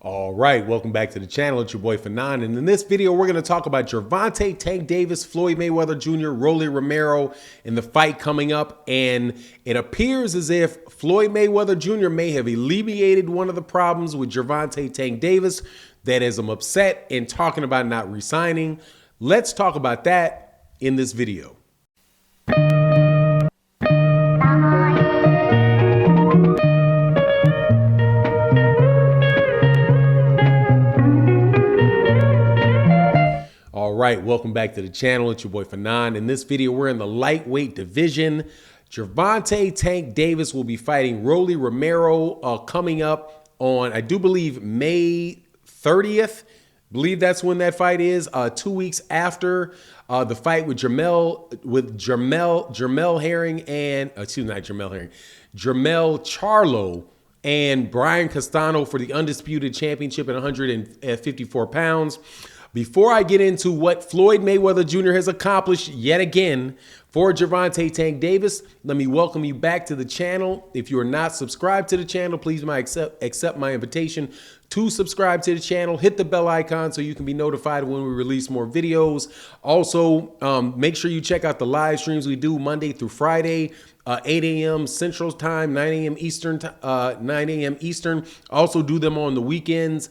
All right, welcome back to the channel. It's your boy Fanon, and in this video, we're going to talk about Gervonta Tank Davis, Floyd Mayweather Jr., Rolly Romero, and the fight coming up. And it appears as if Floyd Mayweather Jr. may have alleviated one of the problems with Gervonta Tank Davis that has him upset and talking about not resigning. Let's talk about that in this video. All right, welcome back to the channel. It's your boy Fanon. In this video, we're in the lightweight division. Gervonta Tank Davis will be fighting Rolly Romero coming up on, I do believe, May 30th. Believe that's when that fight is. 2 weeks after the fight with Jermell Herring and Jermell Charlo and Brian Castano for the undisputed championship at 154 pounds. Before I get into what Floyd Mayweather Jr. has accomplished yet again for Gervonta Tank Davis, let me welcome you back to the channel. If you are not subscribed to the channel, please accept my invitation to subscribe to the channel. Hit the bell icon so you can be notified when we release more videos. Also, make sure you check out the live streams we do Monday through Friday. 8 a.m. Central Time, 9 a.m. Eastern. 9 a.m. Eastern. Also do them on the weekends.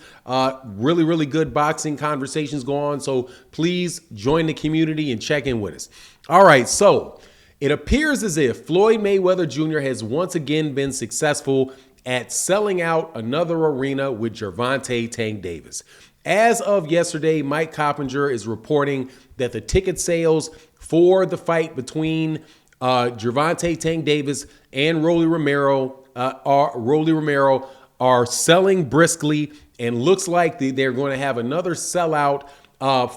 Really good boxing conversations go on. So please join the community and check in with us. All right, so it appears as if Floyd Mayweather Jr. has once again been successful at selling out another arena with Gervonta Tank Davis. As of yesterday, Mike Coppinger is reporting that the ticket sales for the fight between Gervonta Tank Davis and Rolly Romero are selling briskly, and looks like they're going to have another sellout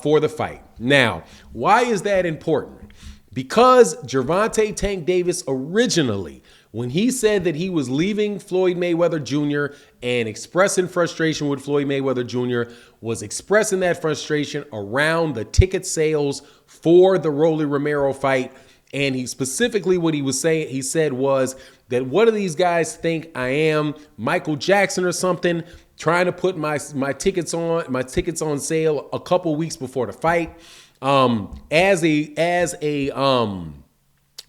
for the fight. Now, why is that important? Because Gervonta Tank Davis originally, when he said that he was leaving Floyd Mayweather Jr. and expressing frustration with Floyd Mayweather Jr., was expressing that frustration around the ticket sales for the Rolly Romero fight. And he specifically, what he was saying, he said was that, what do these guys think I am, Michael Jackson or something, trying to put my tickets on sale a couple weeks before the fight. As a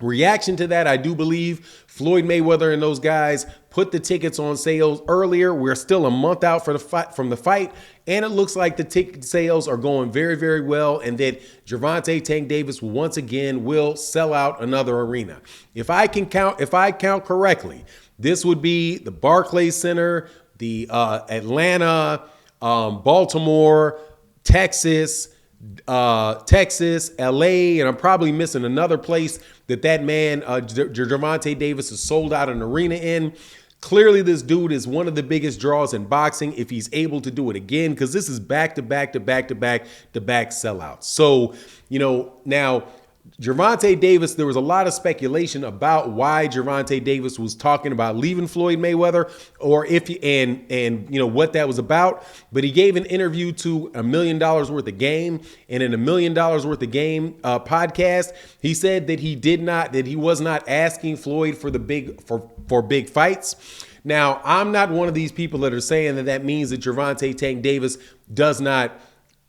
reaction to that, I do believe Floyd Mayweather and those guys put the tickets on sale earlier. We're still a month out from the fight, and it looks like the ticket sales are going very well, and that Gervonta Tank Davis once again will sell out another arena. If I count correctly, this would be the Barclays Center, the Atlanta, Baltimore, Texas, LA, and I'm probably missing another place that man, Gervonta Davis, has sold out an arena in. Clearly, this dude is one of the biggest draws in boxing if he's able to do it again, because this is back-to-back sellouts. So, now Gervonta Davis, there was a lot of speculation about why Gervonta Davis was talking about leaving Floyd Mayweather, or what that was about. But he gave an interview to $1 Million Worth of Game, and in $1 Million Worth of Game podcast, he said that he was not asking Floyd for big fights. Now, I'm not one of these people that are saying that means that Gervonta Tank Davis does not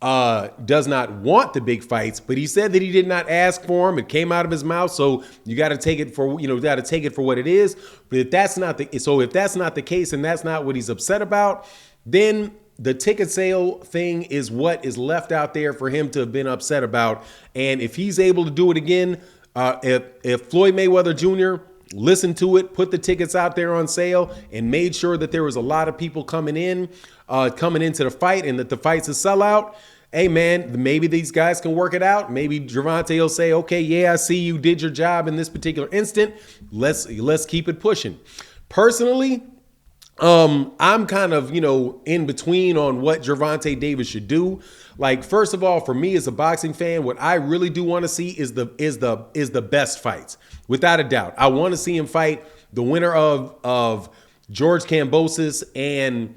want the big fights, but he said that he did not ask for them. It came out of his mouth, so you got to take it for what it is. But if that's not the case, and that's not what he's upset about, then the ticket sale thing is what is left out there for him to have been upset about. And if he's able to do it again, if Floyd Mayweather Jr. listened to it, put the tickets out there on sale, and made sure that there was a lot of people coming into the fight, and that the fight's a sellout, hey man, maybe these guys can work it out. Maybe Gervonta will say, okay, yeah, I see you did your job in this particular instant. Let's keep it pushing. Personally, I'm kind of, in between on what Gervonta Davis should do. Like, first of all, for me as a boxing fan, what I really do want to see is the best fights, without a doubt. I want to see him fight the winner of George Kambosos and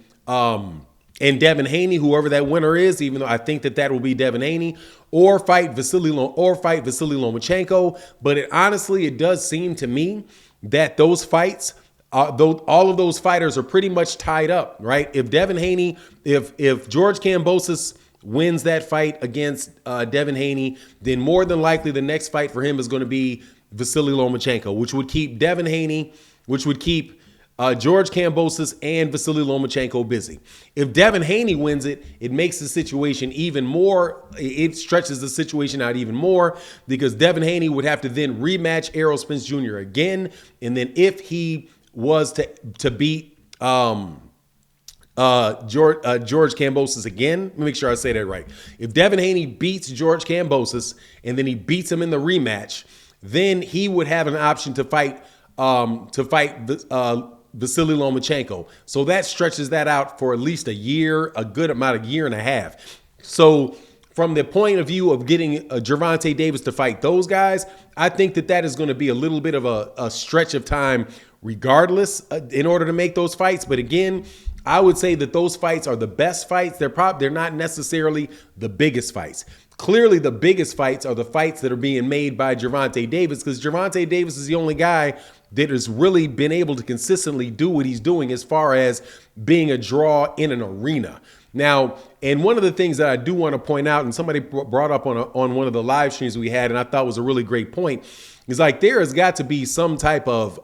Devin Haney, whoever that winner is, even though I think that will be Devin Haney, or fight Vasily Lomachenko. But honestly, it does seem to me that those fights though all of those fighters are pretty much tied up, right? If Devin Haney, if George Kambosos wins that fight against Devin Haney, then more than likely the next fight for him is going to be Vasily Lomachenko, which would keep Devin Haney, which would keep George Kambosos and Vasily Lomachenko busy. If Devin Haney wins it, it makes the situation even more, it stretches the situation out even more, because Devin Haney would have to then rematch Errol Spence Jr. again. And then if he was to beat George Kambosos again, let me make sure I say that right. If Devin Haney beats George Kambosos and then he beats him in the rematch, then he would have an option to fight Vasily Lomachenko. So that stretches that out for at least a year, a good amount, a year and a half. So from the point of view of getting Gervonta Davis to fight those guys, I think that is going to be a little bit of a stretch of time regardless in order to make those fights. But again, I would say that those fights are the best fights. They're not necessarily the biggest fights. Clearly, the biggest fights are the fights that are being made by Gervonta Davis, because Gervonta Davis is the only guy that has really been able to consistently do what he's doing as far as being a draw in an arena. Now, and one of the things that I do want to point out, and somebody brought up on one of the live streams we had, and I thought was a really great point, is like there has got to be some type of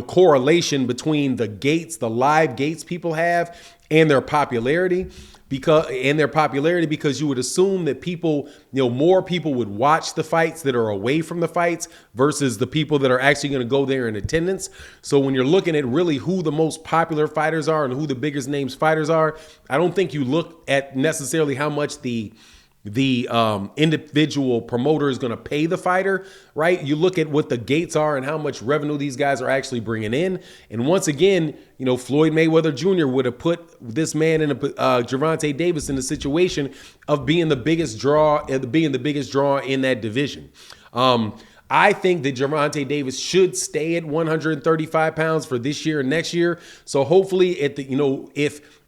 correlation between the live gates people have and their popularity. Because you would assume that people, more people would watch the fights that are away from the fights versus the people that are actually going to go there in attendance. So when you're looking at really who the most popular fighters are and who the biggest names fighters are, I don't think you look at necessarily how much the individual promoter is going to pay the fighter, right? You look at what the gates are and how much revenue these guys are actually bringing in. And once again, Floyd Mayweather Jr. would have put this man in Gervonta Davis in the situation of being the biggest draw in that division. I think that Gervonta Davis should stay at 135 pounds for this year and next year. So hopefully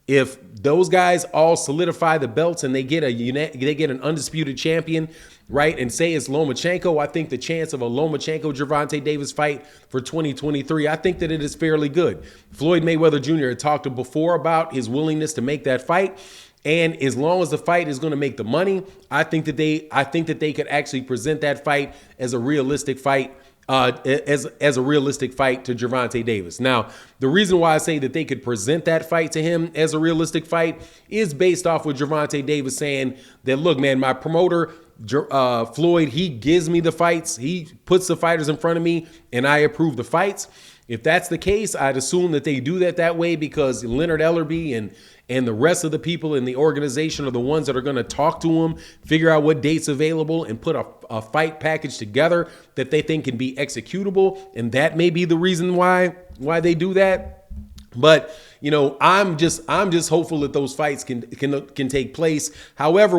if those guys all solidify the belts and they get an undisputed champion, right, and say it's Lomachenko, I think the chance of a Lomachenko-Gervonta Davis fight for 2023, I think that it is fairly good. Floyd Mayweather Jr. had talked before about his willingness to make that fight, and as long as the fight is going to make the money, I think that they could actually present that fight as a realistic fight. As a realistic fight to Gervonta Davis. Now, the reason why I say that they could present that fight to him as a realistic fight is based off with Gervonta Davis saying that, look, man, my promoter, Floyd, he gives me the fights. He puts the fighters in front of me and I approve the fights. If that's the case, I'd assume that they do that way because Leonard Ellerbe and the rest of the people in the organization are the ones that are going to talk to him, figure out what dates available, and put a fight package together that they think can be executable. And that may be the reason why they do that. But I'm just hopeful that those fights can take place. However,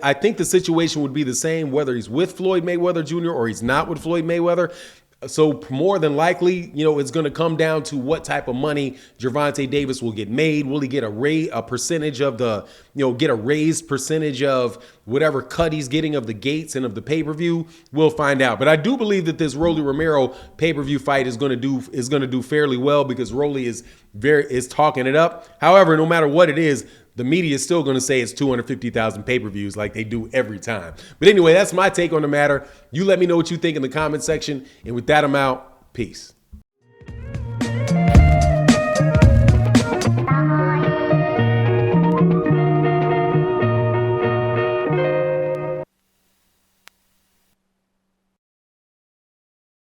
I think the situation would be the same whether he's with Floyd Mayweather Jr. or he's not with Floyd Mayweather. So more than likely, it's going to come down to what type of money Gervonta Davis will get made. Will he get a percentage of get a raised percentage of whatever cut he's getting of the gates and of the pay-per-view? We'll find out. But I do believe that this Rolly Romero pay-per-view fight is going to do fairly well because Rolly is talking it up. However, no matter what it is, the media is still going to say it's 250,000 pay-per-views like they do every time. But anyway, that's my take on the matter. You let me know what you think in the comment section. And with that, I'm out. Peace.